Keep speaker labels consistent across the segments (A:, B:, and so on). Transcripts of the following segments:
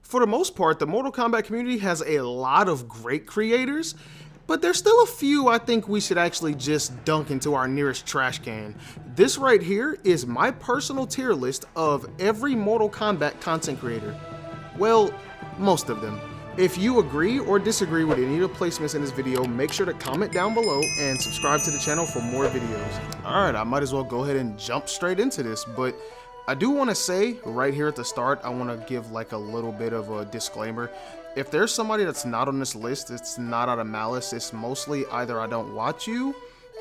A: For the most part, the Mortal Kombat community has a lot of great creators, but there's still a few I think we should actually just dunk into our nearest trash can. This right here is my personal tier list of every Mortal Kombat content creator. Well, most of them. If you agree or disagree with any of the placements in this video, make sure to comment down below and subscribe to the channel for more videos. Alright, I might as well go ahead and jump straight into this, but I do want to say right here at the start, I want to give like a little bit of a disclaimer. If there's somebody that's not on this list, it's not out of malice. It's mostly either I don't watch you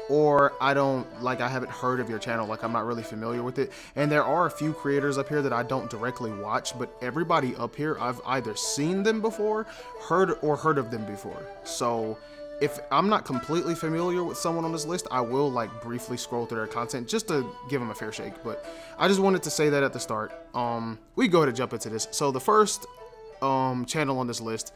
A: or I haven't heard of your channel, like I'm not really familiar with it. And there are a few creators up here that I don't directly watch, but everybody up here, I've either seen them before, heard of them before. So if I'm not completely familiar with someone on this list, I will like briefly scroll through their content just to give them a fair shake. But I just wanted to say that at the start. We go ahead and jump into this. So the first channel on this list,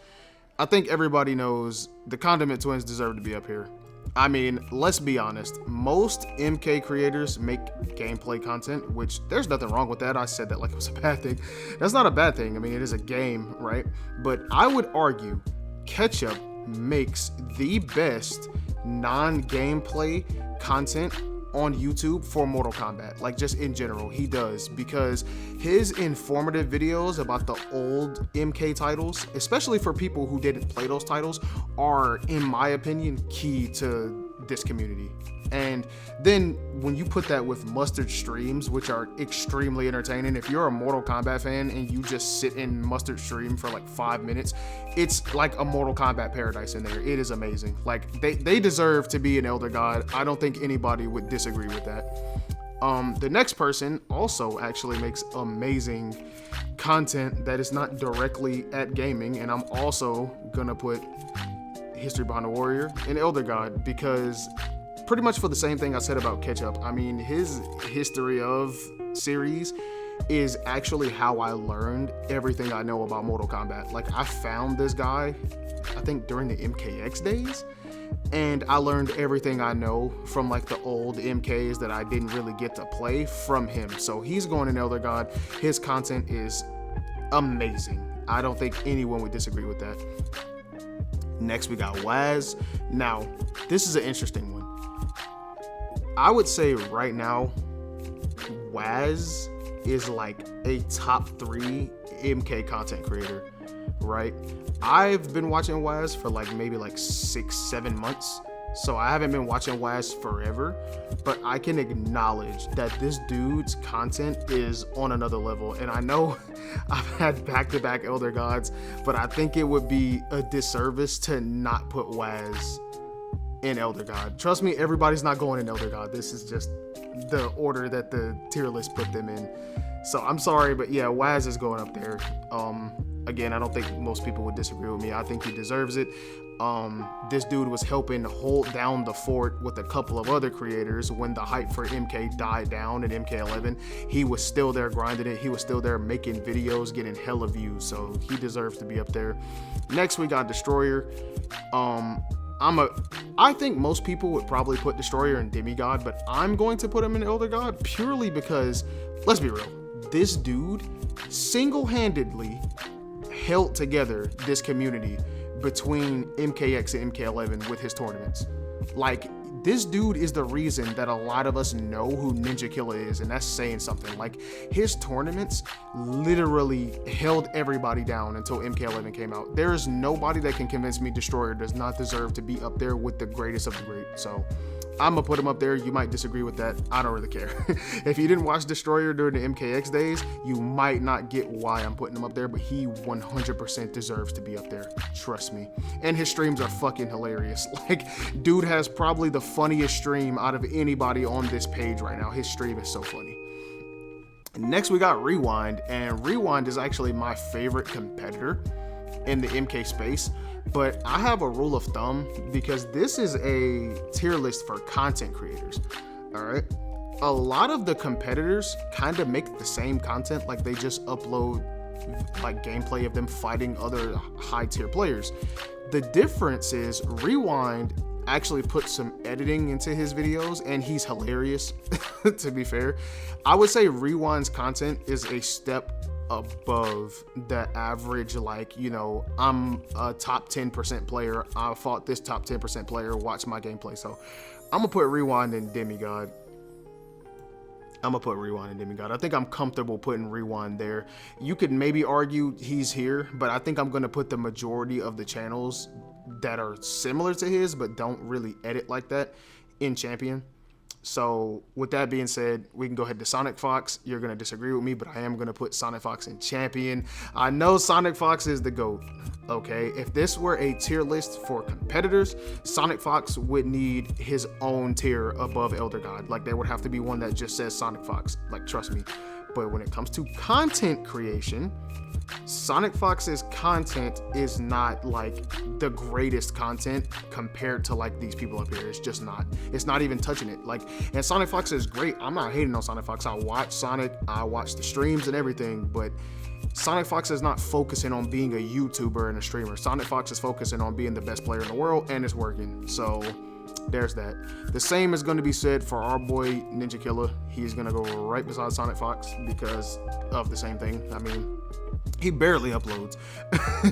A: I think everybody knows the Condiment Twins deserve to be up here. I mean, let's be honest, most MK creators make gameplay content, which there's nothing wrong with that. I said that like it was a bad thing. That's not a bad thing. I mean, it is a game, right? But I would argue Ketchup makes the best non-gameplay content on YouTube for Mortal Kombat, like just in general. He does, because his informative videos about the old MK titles, especially for people who didn't play those titles, are, in my opinion, key to this community. And then when you put that with Mustard streams, which are extremely entertaining, if you're a Mortal Kombat fan and you just sit in Mustard stream for like 5 minutes, it's like a Mortal Kombat paradise in there. It is amazing. Like they deserve to be an Elder God. I don't think anybody would disagree with that. The next person also actually makes amazing content that is not directly at gaming, and I'm also gonna put History Behind the Warrior and Elder God, because pretty much for the same thing I said about Ketchup. I mean, his History of series is actually how I learned everything I know about Mortal Kombat. Like, I found this guy, I think during the MKX days, and I learned everything I know from like the old MKs that I didn't really get to play from him. So he's going in Elder God. His content is amazing. I don't think anyone would disagree with that. Next, we got Waz. Now, this is an interesting one. I would say right now, Waz is like a top 3 MK content creator, right? I've been watching Waz for like maybe like 6-7 months, so I haven't been watching Waz forever, but I can acknowledge that this dude's content is on another level. And I know I've had back-to-back Elder Gods, but I think it would be a disservice to not put Waz in Elder God. Trust me, everybody's not going in Elder God. This is just the order that the tier list put them in. So I'm sorry, but yeah, Waz is going up there. Again, I don't think most people would disagree with me. I think he deserves it. This dude was helping hold down the fort with a couple of other creators when the hype for MK died down in MK11. He was still there grinding it. He was still there making videos, getting hella views. So he deserves to be up there. Next, we got Destroyer. I think most people would probably put Destroyer in Demigod, but I'm going to put him in Elder God purely because, let's be real, this dude single-handedly held together this community between MKX and MK11 with his tournaments. Like, this dude is the reason that a lot of us know who Ninja Killer is, and that's saying something. Like, his tournaments literally held everybody down until MK11 came out. There is nobody that can convince me Destroyer does not deserve to be up there with the greatest of the great. So I'm gonna put him up there. You might disagree with that. I don't really care. If you didn't watch Destroyer during the MKX days, you might not get why I'm putting him up there, but he 100% deserves to be up there. Trust me. And his streams are fucking hilarious. Like, dude has probably the funniest stream out of anybody on this page right now. His stream is so funny. Next, we got Rewind, and Rewind is actually my favorite competitor in the MK space. But I have a rule of thumb, because this is a tier list for content creators, all right? A lot of the competitors kind of make the same content, like they just upload like gameplay of them fighting other high tier players. The difference is Rewind actually puts some editing into his videos, and he's hilarious, to be fair. I would say Rewind's content is a step above the average, like, you know, I'm a top 10% player, I fought this top 10% player, watch my gameplay. So I'm gonna put Rewind and Demigod. I think I'm comfortable putting Rewind there. You could maybe argue he's here, but I think I'm going to put the majority of the channels that are similar to his but don't really edit like that in Champion. So with that being said, we can go ahead to Sonic Fox. You're going to disagree with me, but I am going to put Sonic Fox in Champion. I know Sonic Fox is the GOAT, okay? If this were a tier list for competitors, Sonic Fox would need his own tier above Elder God. Like, there would have to be one that just says Sonic Fox. Like, trust me. But when it comes to content creation, Sonic Fox's content is not like the greatest content compared to like these people up here. It's just not. It's not even touching it. Like, and Sonic Fox is great. I'm not hating on Sonic Fox. I watch Sonic. I watch the streams and everything, but Sonic Fox is not focusing on being a YouTuber and a streamer. Sonic Fox is focusing on being the best player in the world, and it's working. So there's that. The same is going to be said for our boy Ninja Killer. He's going to go right beside Sonic Fox because of the same thing. I mean, he barely uploads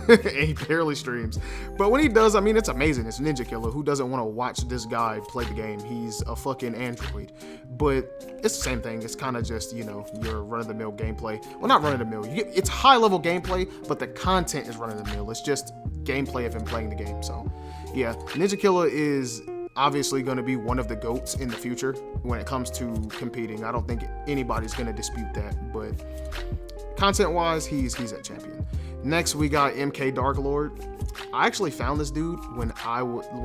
A: and he barely streams, but when he does, I mean, it's amazing. It's Ninja Killer. Who doesn't want to watch this guy play the game? He's a fucking android, but it's the same thing. It's kind of just, you know, your run-of-the-mill gameplay. Well, not run-of-the-mill. It's high-level gameplay, but the content is run-of-the-mill. It's just gameplay of him playing the game. So yeah, Ninja Killer is obviously going to be one of the GOATs in the future when it comes to competing. I don't think anybody's going to dispute that, but content wise, he's at Champion. Next, we got MK Dark Lord. I actually found this dude when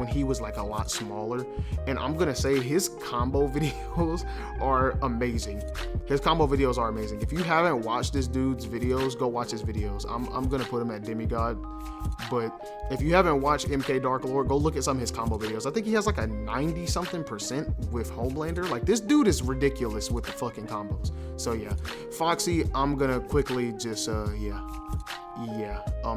A: he was like a lot smaller, and I'm gonna say his combo videos are amazing. His combo videos are amazing. If you haven't watched this dude's videos, go watch his videos. I'm gonna put him at Demigod, but if you haven't watched MK Dark Lord, go look at some of his combo videos. I think he has like a 90-something% with Homelander. Like, this dude is ridiculous with the fucking combos. So yeah, Foxy, I'm gonna quickly just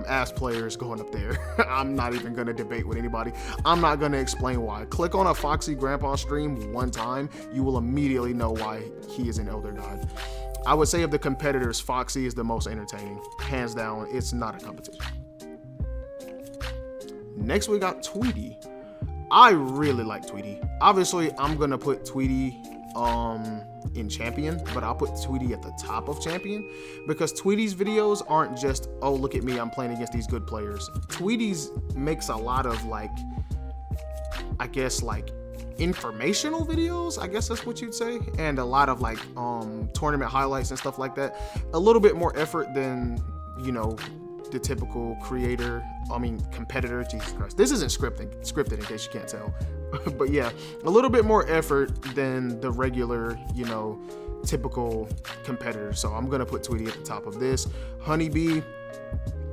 A: ass players going up there. I'm not even gonna debate with anybody. I'm not gonna explain why. Click on a Foxy Grandpa stream one time, you will immediately know why he is an Elder God. I would say of the competitors, Foxy is the most entertaining, hands down. It's not a competition. Next, we got Tweety. I really like Tweety. Obviously, I'm gonna put Tweety in Champion, but I'll put Tweety at the top of Champion because Tweety's videos aren't just, oh, look at me, I'm playing against these good players. Tweety's makes a lot of, like, I guess, like, informational videos, I guess that's what you'd say, and a lot of like tournament highlights and stuff like that. A little bit more effort than, you know, the typical competitor. Jesus Christ, this isn't scripted in case you can't tell. But yeah, a little bit more effort than the regular, you know, typical competitor. So I'm gonna put Tweety at the top of this. Honeybee,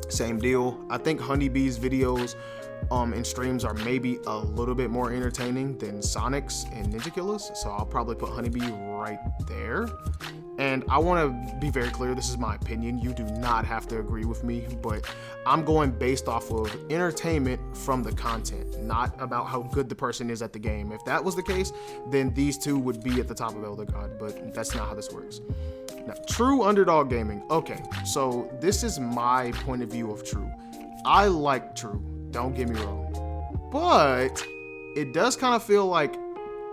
A: same deal. I think Honeybee's videos and streams are maybe a little bit more entertaining than Sonic's and Ninja Killer's, so I'll probably put Honeybee right there. And I want to be very clear, this is my opinion, you do not have to agree with me, but I'm going based off of entertainment from the content, not about how good the person is at the game. If that was the case, then these two would be at the top of Elder God, but that's not how this works. Now, True Underdog Gaming. Okay, so this is my point of view of True. I like True, don't get me wrong, but it does kind of feel like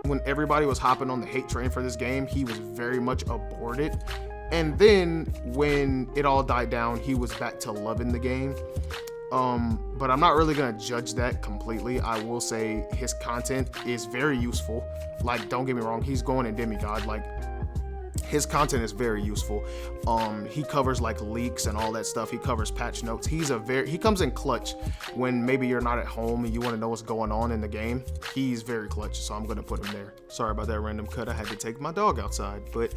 A: when everybody was hopping on the hate train for this game, he was very much aboard it. And then when it all died down, he was back to loving the game. But I'm not really gonna judge that completely. I will say his content is very useful. Like, don't get me wrong, he's going in Demigod. Like, his content is very useful. He covers like leaks and all that stuff. He covers patch notes. He comes in clutch when maybe you're not at home and you want to know what's going on in the game. He's very clutch, so I'm gonna put him there. Sorry about that random cut. I had to take my dog outside, but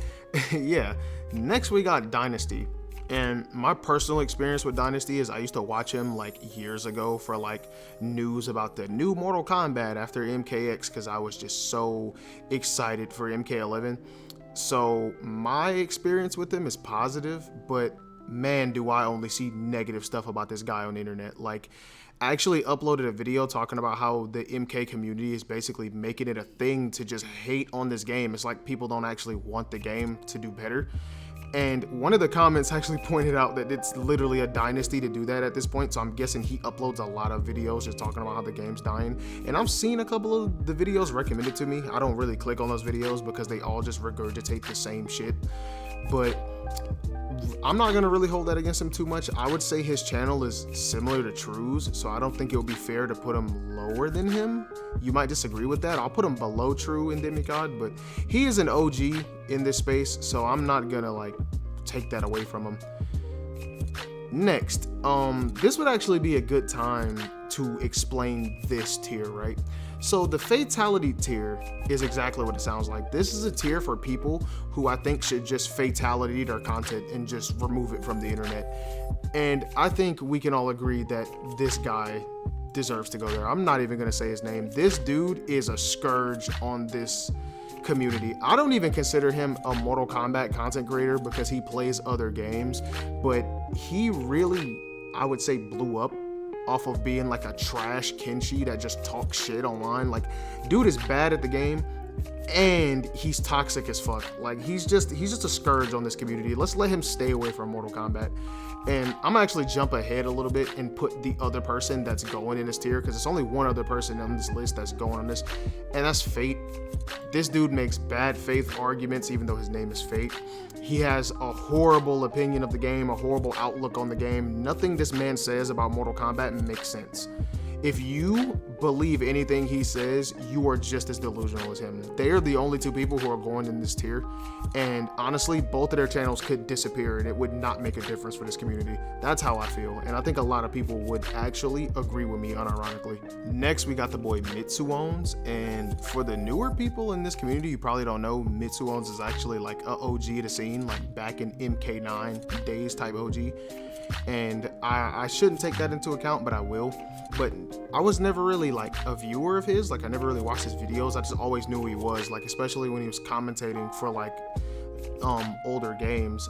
A: yeah. Next we got Dynasty. And my personal experience with Dynasty is I used to watch him like years ago for like news about the new Mortal Kombat after MKX, because I was just so excited for MK11. So my experience with him is positive, but man, do I only see negative stuff about this guy on the internet. Like, I actually uploaded a video talking about how the MK community is basically making it a thing to just hate on this game. It's like people don't actually want the game to do better. And one of the comments actually pointed out that it's literally a dynasty to do that at this point. So I'm guessing he uploads a lot of videos just talking about how the game's dying. And I've seen a couple of the videos recommended to me. I don't really click on those videos because they all just regurgitate the same shit. But I'm not gonna really hold that against him too much. I would say his channel is similar to True's, so I don't think it would be fair to put him lower than him. You might disagree with that. I'll put him below True and Demigod, but he is an OG in this space, so I'm not gonna like take that away from him. Next, this would actually be a good time to explain this tier, right? So the fatality tier is exactly what it sounds like. This is a tier for people who I think should just fatality their content and just remove it from the internet. And I think we can all agree that this guy deserves to go there. I'm not even gonna say his name. This dude is a scourge on this community. I don't even consider him a Mortal Kombat content creator because he plays other games, but he really, I would say, blew up off of being like a trash Kenshi that just talks shit online. Like, dude is bad at the game and he's toxic as fuck. Like, he's just a scourge on this community. Let's let him stay away from Mortal Kombat. And I'm actually jump ahead a little bit and put the other person that's going in this tier, because it's only one other person on this list that's going on this, and that's Fate. This dude makes bad faith arguments even though his name is Fate. He has a horrible opinion of the game, a horrible outlook on the game. Nothing this man says about Mortal Kombat makes sense. If you believe anything he says, you are just as delusional as him. They are the only two people who are going in this tier. And honestly, both of their channels could disappear and it would not make a difference for this community. That's how I feel. And I think a lot of people would actually agree with me unironically. Next, we got the boy Mitsuones. And for the newer people in this community, you probably don't know, Mitsuones is actually like a OG of the scene, like back in MK9 days type OG. And I shouldn't take that into account, but I will. But I was never really like a viewer of his. Like, I never really watched his videos. I just always knew who he was, like especially when he was commentating for like older games.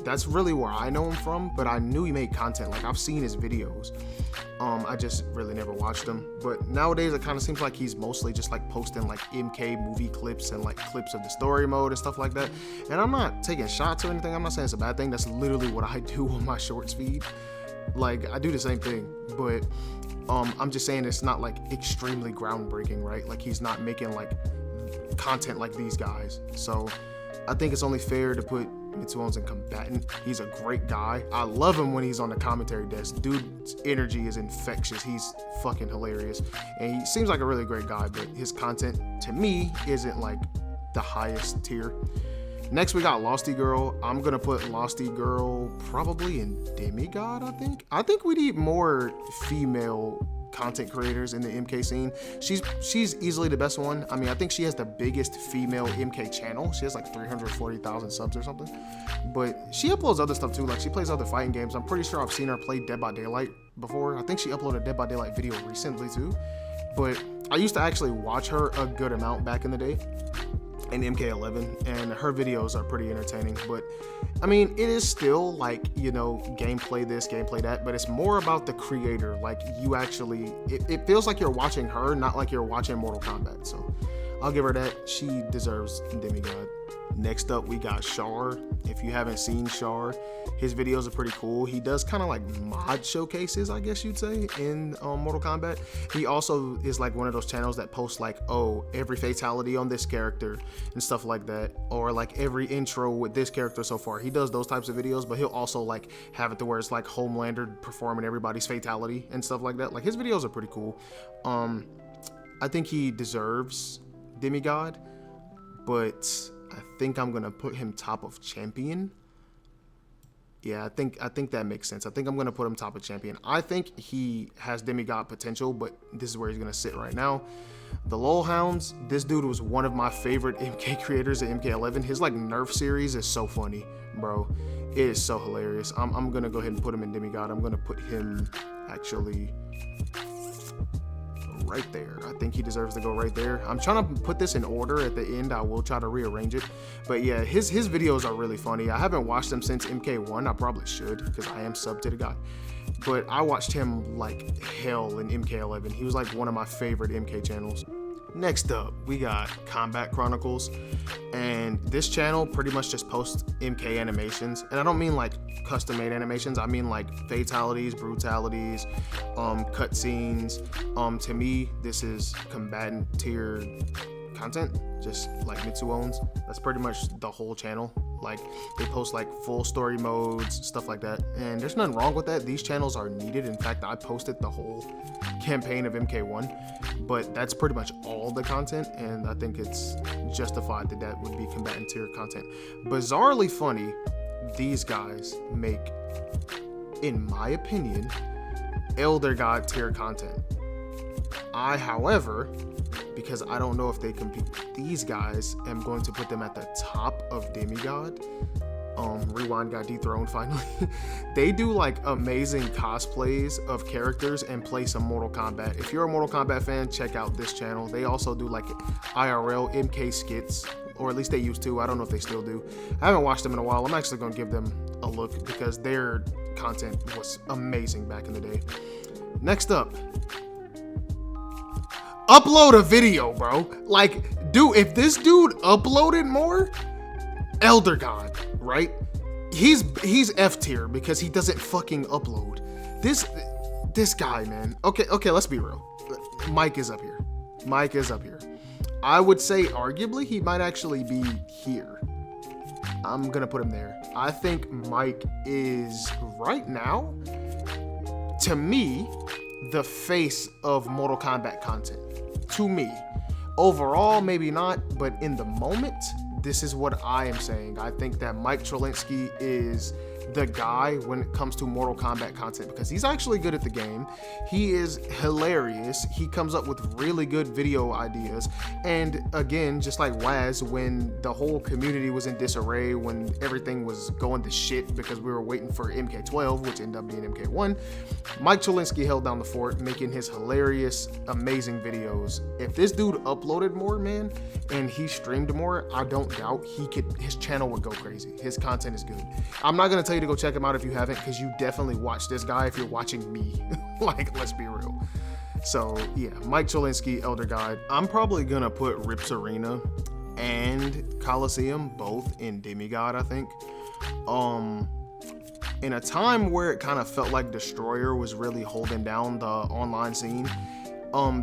A: That's really where I know him from, but I knew he made content. Like, I've seen his videos. I just really never watched him. But nowadays it kind of seems like he's mostly just like posting like MK movie clips and like clips of the story mode and stuff like that. And I'm not taking shots or anything. I'm not saying it's a bad thing. That's literally what I do on my shorts feed. Like, I do the same thing, but I'm just saying it's not like extremely groundbreaking, right? Like, he's not making like content like these guys. So I think it's only fair to put Mitsuones in combatant. He's a great guy. I love him when he's on the commentary desk. Dude's energy is infectious. He's fucking hilarious. And he seems like a really great guy, but his content to me isn't like the highest tier. Next, we got Losty Girl. I'm gonna put Losty Girl probably in Demigod, I think we need more female content creators in the MK scene. She's easily the best one. I mean, I think she has the biggest female MK channel. She has like 340,000 subs or something. But she uploads other stuff too. Like, she plays other fighting games. I'm pretty sure I've seen her play Dead by Daylight before. I think she uploaded a Dead by Daylight video recently too. But I used to actually watch her a good amount back in the day in MK11, and her videos are pretty entertaining. But I mean, it is still like, you know, gameplay this, gameplay that, but it's more about the creator. Like, you actually, it feels like you're watching her, not like you're watching Mortal Kombat. So I'll give her that. She deserves Demigod. Next up, we got Char. If you haven't seen Char, his videos are pretty cool. He does kind of like mod showcases, I guess you'd say, in Mortal Kombat. He also is like one of those channels that posts like, oh, every fatality on this character and stuff like that, or like every intro with this character so far. He does those types of videos, but he'll also like have it to where it's like Homelander performing everybody's fatality and stuff like that. Like, his videos are pretty cool. I think he deserves Demigod, but I think I'm gonna put him top of champion. Yeah, I think that makes sense. I think I'm gonna put him top of champion. I think he has Demigod potential, but this is where he's gonna sit right now. The LOL Hounds, this dude was one of my favorite MK creators at MK11. His like Nerf series is so funny, bro. It is so hilarious. I'm gonna go ahead and put him in Demigod. I'm gonna put him actually right there. I think he deserves to go right there. I'm trying to put this in order at the end. I will try to rearrange it, but yeah, his videos are really funny. I haven't watched them since MK1. I probably should, because I am sub to the guy, but I watched him like hell in MK11. He was like one of my favorite MK channels. Next up, we got Combat Chronicles, and this channel pretty much just posts MK animations, and I don't mean like custom-made animations. I mean like fatalities, brutalities, cutscenes. To me, this is combatant tier content, just like Mitsu owns. That's pretty much the whole channel. Like, they post like full story modes, stuff like that, and there's nothing wrong with that. These channels are needed. In fact, I posted the whole campaign of MK1, but that's pretty much all the content, and I think it's justified that that would be combatant tier content. Bizarrely funny, these guys make, in my opinion, Elder God tier content. I, however, because I don't know if they compete with these guys, am going to put them at the top of Demigod. Rewind got dethroned finally. They do like amazing cosplays of characters and play some Mortal Kombat. If you're a Mortal Kombat fan, check out this channel. They also do like IRL MK skits, or at least they used to. I don't know if they still do. I haven't watched them in a while. I'm actually gonna give them a look because their content was amazing back in the day. Next up, upload a video, bro. Like, dude, if this dude uploaded more, Elder God, right? He's F tier because he doesn't fucking upload. This guy, man. Okay, let's be real. Mike is up here. Mike is up here. I would say arguably he might actually be here. I'm gonna put him there. I think Mike is right now, to me, the face of Mortal Kombat content. To me. Overall, maybe not, but in the moment, this is what I am saying. I think that Mike Trelinsky is the guy when it comes to Mortal Kombat content because he's actually good at the game. He is hilarious. He comes up with really good video ideas. And again, just like Waz, when the whole community was in disarray, when everything was going to shit because we were waiting for MK12, which ended up being MK1, Mike Trelinsky held down the fort, making his hilarious, amazing videos. If this dude uploaded more, man, and he streamed more, I don't doubt his channel would go crazy. His content is good. I'm not gonna tell you to go check him out if you haven't, because you definitely watch this guy if you're watching me. Like, let's be real. So yeah, Mike Trelinsky, Elder God. I'm probably gonna put Rips Arena and Coliseum both in Demigod, I think. In a time where it kind of felt like Destroyer was really holding down the online scene,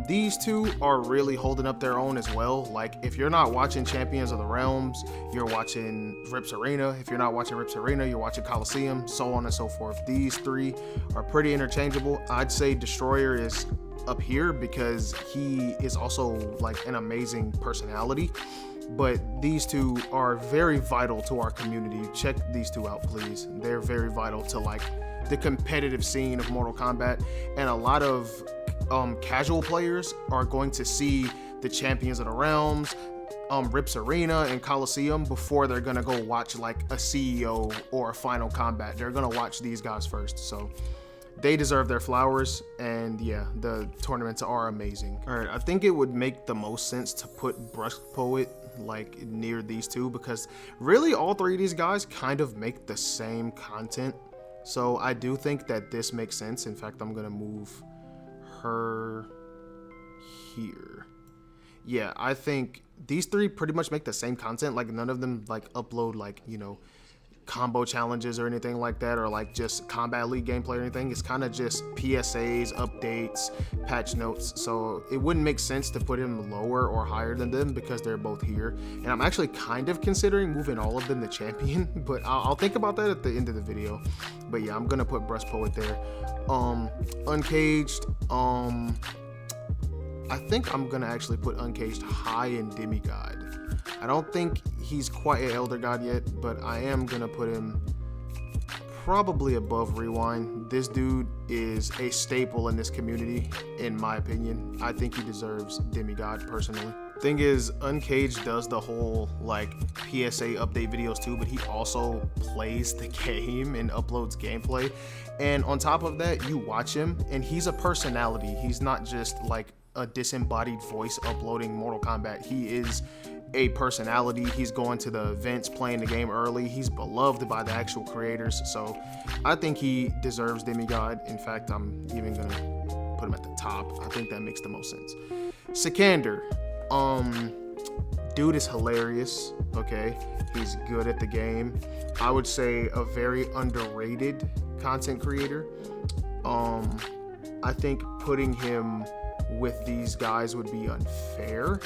A: these two are really holding up their own as well. Like, if you're not watching Champions of the Realms, you're watching Rips Arena. If you're not watching Rips Arena, you're watching Coliseum, so on and so forth. These three are pretty interchangeable. I'd say Destroyer is up here because he is also like an amazing personality, but these two are very vital to our community. Check these two out, please. They're very vital to like the competitive scene of Mortal Kombat, and a lot of casual players are going to see the Champions of the Realms, Rips Arena, and Coliseum before they're gonna go watch like a CEO or a Final Combat. They're gonna watch these guys first, so they deserve their flowers. And yeah, the tournaments are amazing. All right, I think it would make the most sense to put Brush Poet like near these two, because really all three of these guys kind of make the same content. So I do think that this makes sense. In fact, I'm gonna move her here. Yeah, I think these three pretty much make the same content. Like, none of them like upload like, you know, combo challenges or anything like that, or like just Combat League gameplay or anything. It's kind of just PSAs, updates, patch notes. So it wouldn't make sense to put him lower or higher than them because they're both here. And I'm actually kind of considering moving all of them to champion, but I'll think about that at the end of the video. But yeah, I'm gonna put Breast Poet there. Uncaged, I think I'm gonna actually put Uncaged high in Demigod. I don't think he's quite an Elder God yet, but I am gonna put him probably above Rewind. This dude is a staple in this community, in my opinion. I think he deserves Demigod personally. Thing is, Uncaged does the whole like PSA update videos too, but he also plays the game and uploads gameplay. And on top of that, you watch him and he's a personality. He's not just like a disembodied voice uploading Mortal Kombat. He is a personality. He's going to the events, playing the game early. He's beloved by the actual creators. So I think he deserves Demigod. In fact, I'm even gonna put him at the top. I think that makes the most sense. Sikander, Dude is hilarious. Okay, he's good at the game. I would say a very underrated content creator. I think putting him with these guys would be unfair,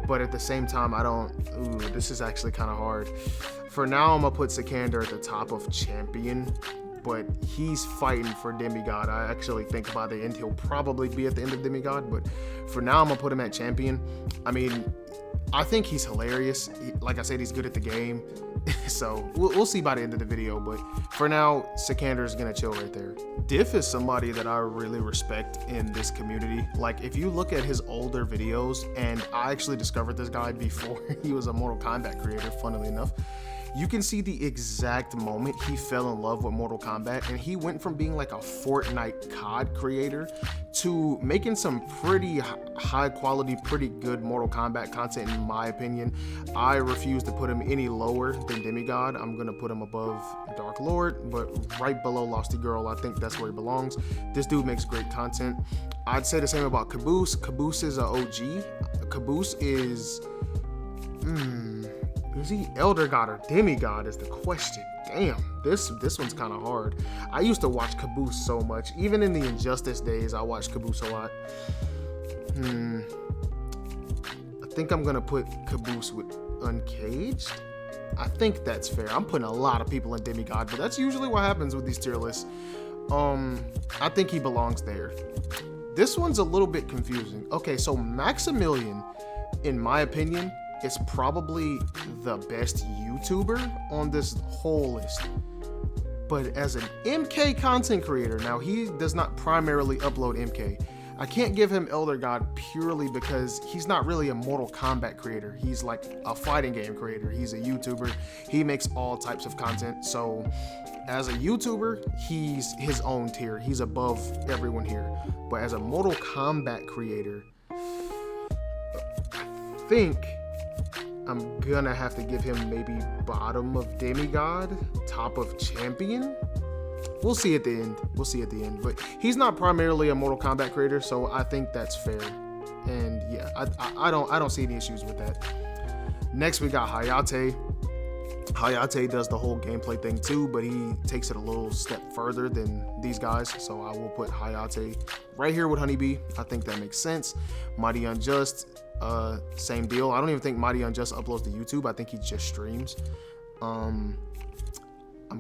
A: but at the same time, I don't. Ooh, this is actually kind of hard. For now, I'm gonna put Sikander at the top of champion, but he's fighting for demigod. I actually think by the end he'll probably be at the end of demigod, but for now, I'm gonna put him at champion. I mean, I think he's hilarious. Like I said, he's good at the game. So we'll see by the end of the video, but for now, Sikander is gonna chill right there. Diff is somebody that I really respect in this community. Like, if you look at his older videos, and I actually discovered this guy before he was a Mortal Kombat creator, funnily enough, you can see the exact moment he fell in love with Mortal Kombat, and he went from being like a Fortnite COD creator to making some pretty high quality, pretty good Mortal Kombat content, in my opinion. I refuse to put him any lower than Demigod. I'm gonna put him above Dark Lord, but right below Losty Girl. I think that's where he belongs. This dude makes great content. I'd say the same about Caboose. Caboose is an OG. Caboose is... Is he Elder God or Demigod is the question. Damn, this one's kind of hard. I used to watch Caboose so much. Even in the Injustice days, I watched Caboose a lot. I think I'm gonna put Caboose with Uncaged. I think that's fair. I'm putting a lot of people in Demigod, but that's usually what happens with these tier lists. I think he belongs there. This one's a little bit confusing. Okay, so Maximilian, in my opinion, is probably the best YouTuber on this whole list. But as an MK content creator, now he does not primarily upload MK. I can't give him Elder God purely because he's not really a Mortal Kombat creator. He's like a fighting game creator. He's a YouTuber. He makes all types of content. So as a YouTuber, he's his own tier. He's above everyone here. But as a Mortal Kombat creator, I think I'm gonna have to give him maybe bottom of Demigod, top of champion. We'll see at the end. We'll see at the end. But he's not primarily a Mortal Kombat creator, so I think that's fair. And yeah, I don't see any issues with that. Next we got Hayate. Hayate does the whole gameplay thing too, but he takes it a little step further than these guys. So I will put Hayate right here with Honeybee. I think that makes sense. Mighty Unjust. Same deal. I don't even think Mighty Unjust uploads to YouTube. I think he just streams. I'm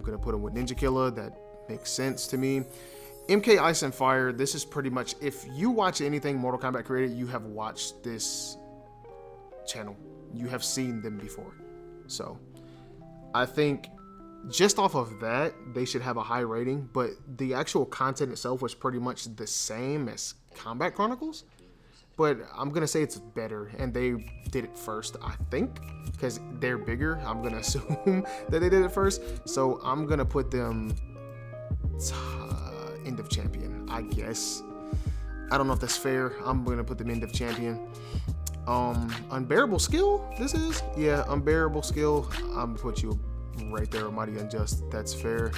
A: gonna put him with Ninja Killer. That makes sense to me. MK Ice and Fire. This is pretty much, if you watch anything Mortal Kombat created, you have watched this channel. You have seen them before. So I think just off of that, they should have a high rating. But the actual content itself was pretty much the same as Combat Chronicles. But I'm gonna say it's better, and they did it first, I think, because they're bigger. I'm gonna assume that they did it first, so I'm gonna put them end of champion, I guess. I don't know if that's fair. I'm gonna put them end of champion. Unbearable Skill. This is Unbearable Skill. I'm gonna put you right there with Mighty Unjust. That's fair.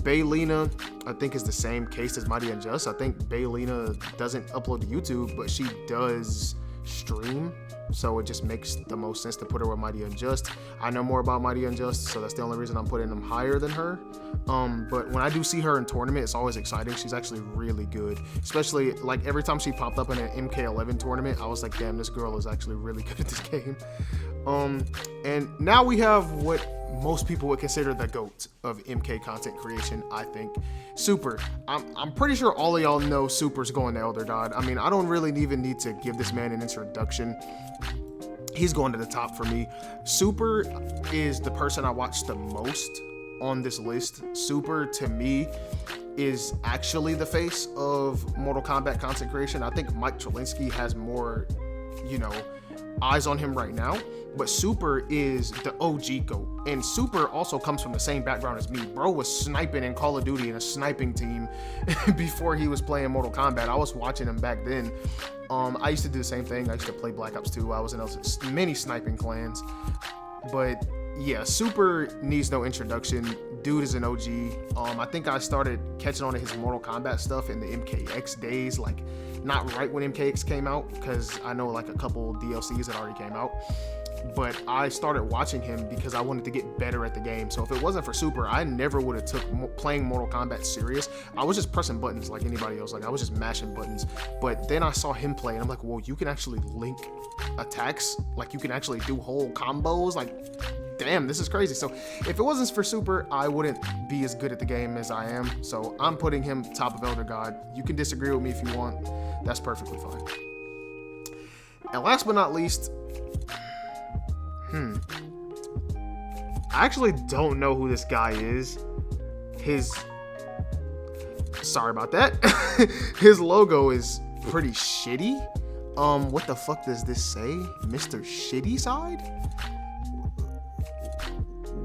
A: Baylina, I think, is the same case as Mighty Unjust. I think Baylina doesn't upload to YouTube, but she does stream, so it just makes the most sense to put her with Mighty Unjust. I know more about Mighty Unjust, so that's the only reason I'm putting them higher than her. But when I do see her in tournament, it's always exciting. She's actually really good, especially like every time she popped up in an MK11 tournament, I was like, damn, this girl is actually really good at this game. And now we have what most people would consider the GOAT of MK content creation, I think. Super. I'm pretty sure all of y'all know Super's going to Elder God. I mean, I don't really even need to give this man an introduction. He's going to the top for me. Super is the person I watch the most on this list. Super, to me, is actually the face of Mortal Kombat content creation. I think Mike Trelinsky has more, eyes on him right now, but Super is the OG GOAT, and Super also comes from the same background as me. Bro was sniping in Call of Duty in a sniping team before he was playing Mortal Kombat. I was watching him back then. I used to do the same thing. I used to play Black Ops 2. I was in those many sniping clans, but yeah, Super needs no introduction. Dude is an OG. I think I started catching on to his Mortal Kombat stuff in the MKX days, like not right when MKX came out, because I know like a couple DLCs that already came out. But I started watching him because I wanted to get better at the game. So if it wasn't for Super, I never would have took playing Mortal Kombat serious. I was just pressing buttons like anybody else. Like I was just mashing buttons. But then I saw him play and I'm like, whoa, you can actually link attacks. Like you can actually do whole combos. Like, damn, this is crazy. So if it wasn't for Super, I wouldn't be as good at the game as I am. So I'm putting him top of Elder God. You can disagree with me if you want. That's perfectly fine. And last but not least, I actually don't know who this guy is. Sorry about that. His logo is pretty shitty. What the fuck does this say? Mr. Shitty Side?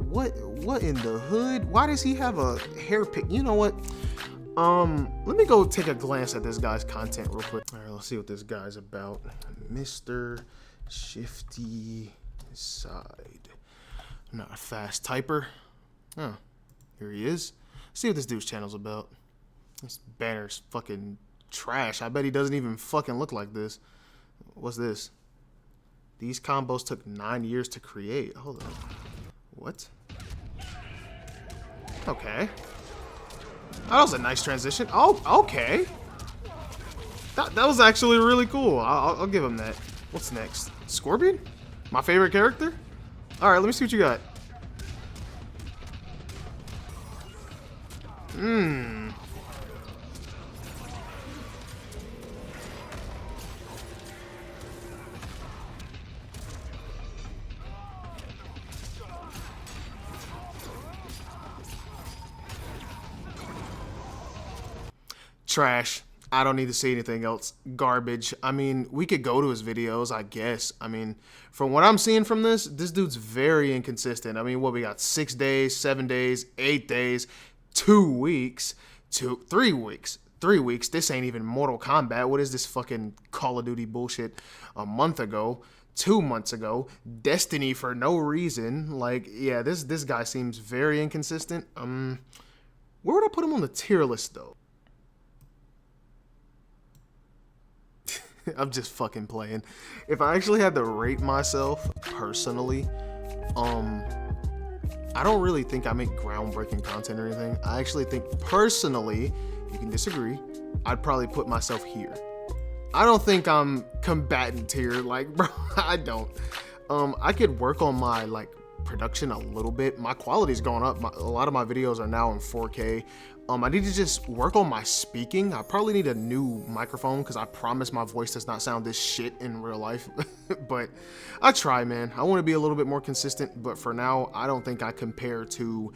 A: What in the hood? Why does he have a hair pick? You know what? Let me go take a glance at this guy's content real quick. All right, let's see what this guy's about. Mr. Shifty Side. I'm not a fast typer. Oh, here he is. See what this dude's channel's about. This banner's fucking trash. I bet he doesn't even fucking look like this. What's this? These combos took 9 years to create. Hold on. What? Okay. That was a nice transition. Oh, okay. That was actually really cool. I'll give him that. What's next? Scorpion? My favorite character? All right, let me see what you got. Trash. I don't need to say anything else. Garbage. I mean, we could go to his videos, I guess. I mean, from what I'm seeing from this dude's very inconsistent. I mean, what we got? 6 days, 7 days, 8 days, 2 weeks, 3 weeks. 3 weeks. This ain't even Mortal Kombat. What is this fucking Call of Duty bullshit? A month ago, 2 months ago, Destiny for no reason. Like, yeah, this guy seems very inconsistent. Where would I put him on the tier list though? I'm just fucking playing. If I actually had to rate myself personally, I don't really think I make groundbreaking content or anything. I actually think personally, you can disagree, I'd probably put myself here. I don't think I'm combatant tier, like, bro, I don't. I could work on my like production a little bit. My quality's going up. A lot of my videos are now in 4K. I need to just work on my speaking. I probably need a new microphone because I promise my voice does not sound this shit in real life. But I try, man. I want to be a little bit more consistent, but for now, I don't think I compare to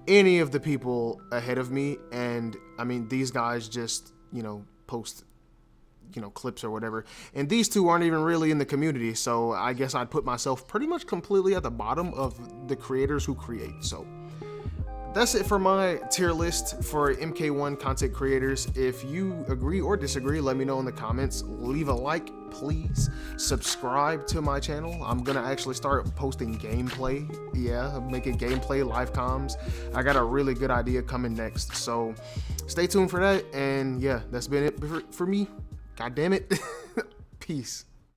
A: any of the people ahead of me. And I mean, these guys just, you know, post, you know, clips or whatever. And these two aren't even really in the community. So I guess I'd put myself pretty much completely at the bottom of the creators who create. So that's it for my tier list for MK1 content creators. If you agree or disagree, let me know in the comments. Leave a like, please. Subscribe to my channel. I'm gonna actually start posting gameplay. Yeah, I'm making gameplay live comms. I got a really good idea coming next. So stay tuned for that. And yeah, that's been it for me. God damn it. Peace.